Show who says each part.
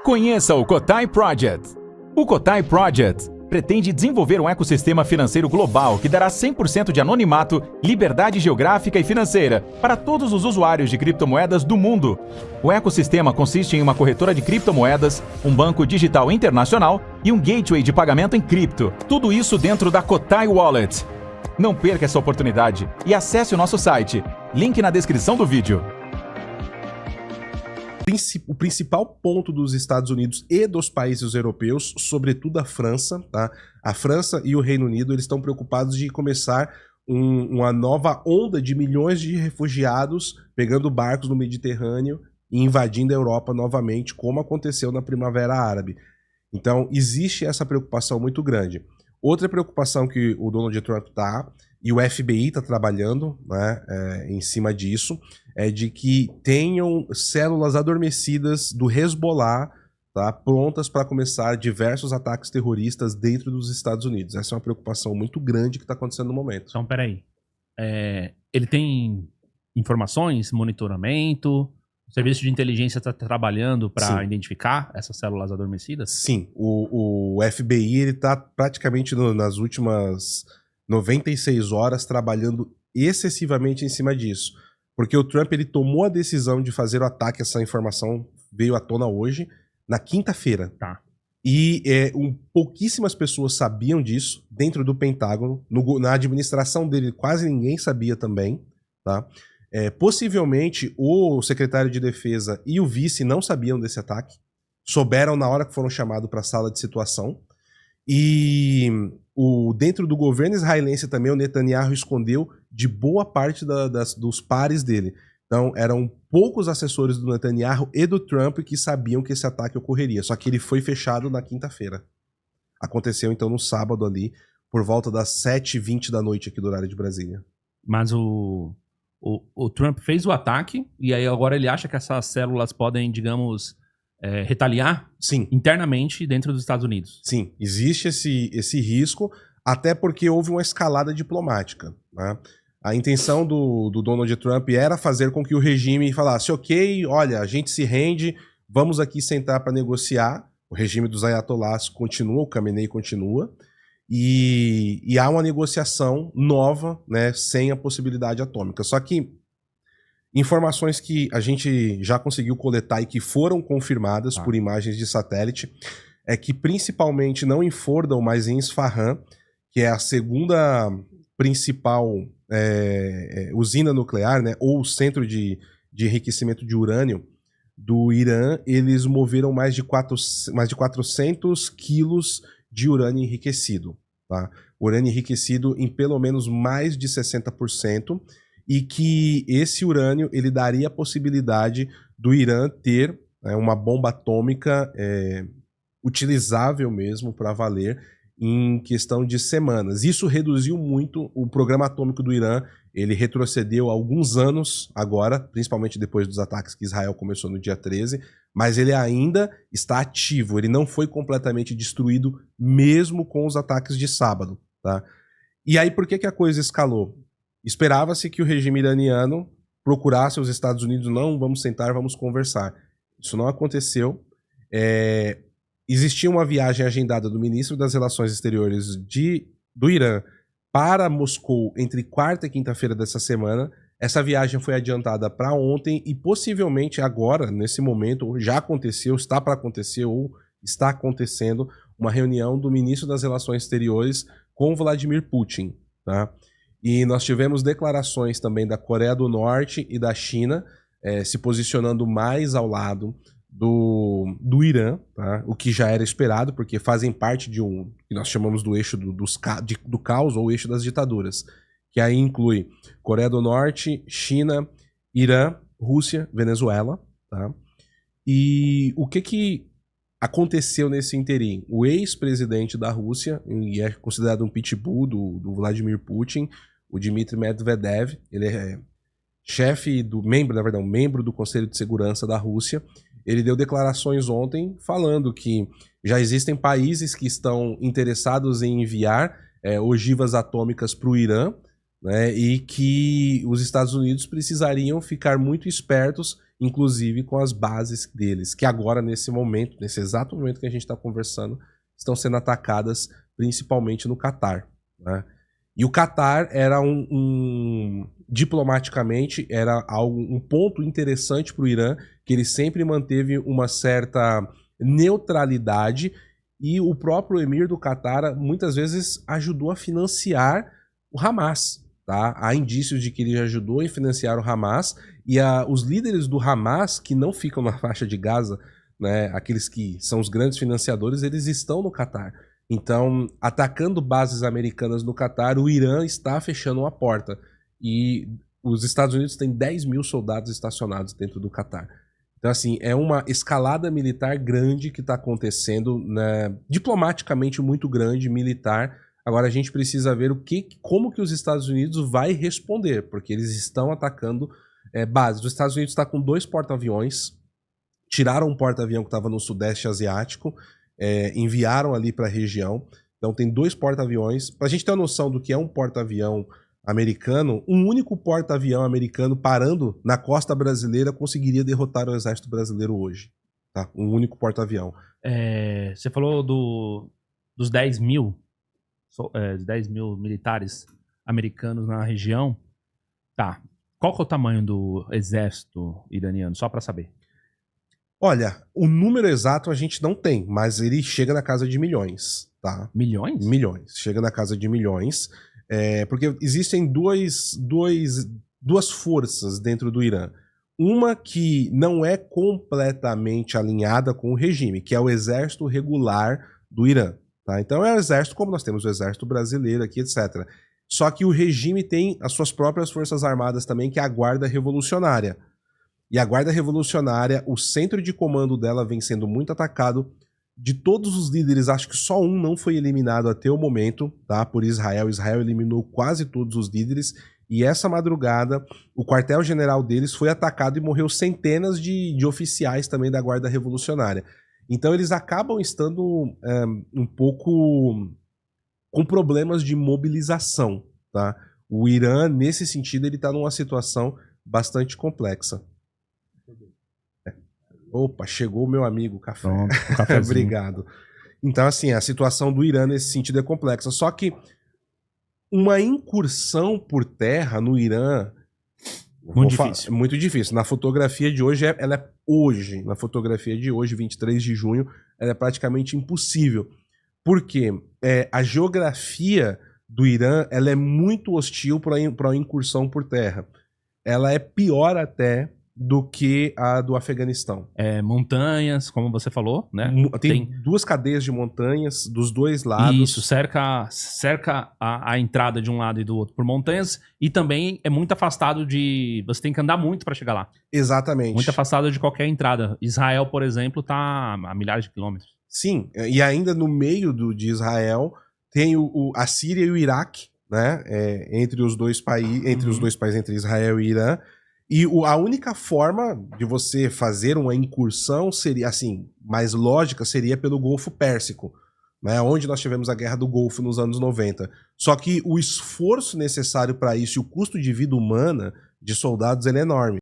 Speaker 1: Conheça o Cotai Project. O Cotai Project pretende desenvolver um ecossistema financeiro global que dará 100% de anonimato, liberdade geográfica e financeira para todos os usuários de criptomoedas do mundo. O ecossistema consiste em uma corretora de criptomoedas, um banco digital internacional e um gateway de pagamento em cripto. Tudo isso dentro da Cotai Wallet. Não perca essa oportunidade e acesse o nosso site. Link na descrição do vídeo.
Speaker 2: O principal ponto dos Estados Unidos e dos países europeus, sobretudo a França, tá? A França e o Reino Unido, eles estão preocupados de começar uma nova onda de milhões de refugiados pegando barcos no Mediterrâneo e invadindo a Europa novamente, como aconteceu na Primavera Árabe. Então, existe essa preocupação muito grande. Outra preocupação que o Donald Trump está, e o FBI está trabalhando, né, em cima disso, é de que tenham células adormecidas do Hezbollah, tá, prontas para começar diversos ataques terroristas dentro dos Estados Unidos. Essa é uma preocupação muito grande que está acontecendo no momento.
Speaker 3: Então, peraí. Ele tem informações, monitoramento, o serviço de inteligência está trabalhando para identificar essas células adormecidas?
Speaker 2: Sim, o FBI está praticamente nas últimas 96 horas trabalhando excessivamente em cima disso. Porque o Trump ele tomou a decisão de fazer o ataque, essa informação veio à tona hoje, na quinta-feira.
Speaker 3: Tá.
Speaker 2: E pouquíssimas pessoas sabiam disso dentro do Pentágono. Na administração dele quase ninguém sabia também. Tá? Possivelmente o secretário de defesa e o vice não sabiam desse ataque. Souberam na hora que foram chamados para a sala de situação. E dentro do governo israelense também o Netanyahu escondeu de boa parte dos pares dele. Então eram poucos assessores do Netanyahu e do Trump que sabiam que esse ataque ocorreria. Só que ele foi fechado na quinta-feira. Aconteceu então no sábado ali, por volta das 7h20 da noite aqui do horário de Brasília.
Speaker 3: Mas o Trump fez o ataque e aí agora ele acha que essas células podem, digamos, retaliar internamente dentro dos Estados Unidos.
Speaker 2: Sim, existe esse risco, até porque houve uma escalada diplomática. Né? A intenção do Donald Trump era fazer com que o regime falasse, ok, olha, a gente se rende, vamos aqui sentar para negociar. O regime dos ayatollahs continua, o Khamenei continua, e há uma negociação nova, né, sem a possibilidade atômica. Só que informações que a gente já conseguiu coletar e que foram confirmadas por imagens de satélite é que principalmente não em Fordow, mas em Isfahan, que é a segunda principal usina nuclear, né, ou centro de enriquecimento de urânio do Irã, eles moveram mais de 400 quilos de urânio enriquecido. Tá? Urânio enriquecido em pelo menos mais de 60%. E que esse urânio ele daria a possibilidade do Irã ter uma bomba atômica utilizável mesmo para valer em questão de semanas. Isso reduziu muito o programa atômico do Irã, ele retrocedeu há alguns anos agora, principalmente depois dos ataques que Israel começou no dia 13, mas ele ainda está ativo, ele não foi completamente destruído mesmo com os ataques de sábado. Tá? E aí por que a coisa escalou? Esperava-se que o regime iraniano procurasse os Estados Unidos, não, vamos sentar, vamos conversar. Isso não aconteceu. Existia uma viagem agendada do ministro das Relações Exteriores do Irã para Moscou entre quarta e quinta-feira dessa semana. Essa viagem foi adiantada para ontem e possivelmente agora, nesse momento, já aconteceu, está para acontecer ou está acontecendo uma reunião do ministro das Relações Exteriores com Vladimir Putin, tá? E nós tivemos declarações também da Coreia do Norte e da China se posicionando mais ao lado do Irã, tá? O que já era esperado, porque fazem parte de que nós chamamos do eixo do caos ou eixo das ditaduras, que aí inclui Coreia do Norte, China, Irã, Rússia, Venezuela. Tá? E o que aconteceu nesse interim? O ex-presidente da Rússia, e é considerado um pitbull do Vladimir Putin, o Dmitry Medvedev, ele é membro do Conselho de Segurança da Rússia. Ele deu declarações ontem falando que já existem países que estão interessados em enviar ogivas atômicas para o Irã, né, e que os Estados Unidos precisariam ficar muito espertos inclusive com as bases deles, que agora, nesse momento, nesse exato momento que a gente está conversando, estão sendo atacadas principalmente no Catar, né? E o Catar era diplomaticamente, era um ponto interessante para o Irã, que ele sempre manteve uma certa neutralidade, e o próprio emir do Catar muitas vezes ajudou a financiar o Hamas. Tá? Há indícios de que ele ajudou a financiar o Hamas, e os líderes do Hamas, que não ficam na faixa de Gaza, né, aqueles que são os grandes financiadores, eles estão no Catar. Então, atacando bases americanas no Catar, o Irã está fechando uma porta. E os Estados Unidos têm 10 mil soldados estacionados dentro do Catar. Então, assim, é uma escalada militar grande que está acontecendo, né, diplomaticamente muito grande, militar. Agora a gente precisa ver como que os Estados Unidos vai responder, porque eles estão atacando bases. Os Estados Unidos está com 2 porta-aviões, tiraram um porta-avião que estava no Sudeste Asiático, enviaram ali para a região. Então tem 2 porta-aviões. Para a gente ter uma noção do que é um porta-avião americano, um único porta-avião americano parando na costa brasileira conseguiria derrotar o exército brasileiro hoje. Tá? Um único porta-avião.
Speaker 3: Você falou dos 10 mil militares americanos na região. Tá. Qual que é o tamanho do exército iraniano? Só para saber.
Speaker 2: Olha, o número exato a gente não tem, mas ele chega na casa de milhões, tá?
Speaker 3: Milhões?
Speaker 2: Milhões. Chega na casa de milhões. Porque existem duas forças dentro do Irã. Uma que não é completamente alinhada com o regime, que é o exército regular do Irã. Tá? Então é o exército como nós temos o exército brasileiro aqui, etc. Só que o regime tem as suas próprias forças armadas também, que é a Guarda Revolucionária. E a Guarda Revolucionária, o centro de comando dela vem sendo muito atacado. De todos os líderes, acho que só um não foi eliminado até o momento, tá? Por Israel. Israel eliminou quase todos os líderes. E essa madrugada, o quartel-general deles foi atacado e morreu centenas de oficiais também da Guarda Revolucionária. Então eles acabam estando um pouco com problemas de mobilização, tá? O Irã, nesse sentido, ele está numa situação bastante complexa. Opa, chegou o meu amigo, café.
Speaker 3: Pronto, um cafezinho.
Speaker 2: Obrigado. Então, assim, a situação do Irã nesse sentido é complexa. Só que uma incursão por terra no Irã
Speaker 3: difícil.
Speaker 2: É muito difícil. Na fotografia de hoje, na fotografia de hoje, 23 de junho, ela é praticamente impossível. Porque a geografia do Irã ela é muito hostil para a incursão por terra. Ela é pior até do que a do Afeganistão.
Speaker 3: Montanhas, como você falou, né?
Speaker 2: Tem 2 cadeias de montanhas dos 2 lados.
Speaker 3: Isso, cerca a entrada de um lado e do outro por montanhas, e também é muito afastado você tem que andar muito para chegar lá.
Speaker 2: Exatamente.
Speaker 3: Muito afastado de qualquer entrada. Israel, por exemplo, tá a milhares de quilômetros.
Speaker 2: Sim, e ainda no meio de Israel tem a Síria e o Iraque, né? Entre os dois países, entre Israel e Irã. E a única forma de você fazer uma incursão seria, assim, mais lógica, seria pelo Golfo Pérsico, né, onde nós tivemos a Guerra do Golfo nos anos 90. Só que o esforço necessário para isso e o custo de vida humana de soldados ele é enorme.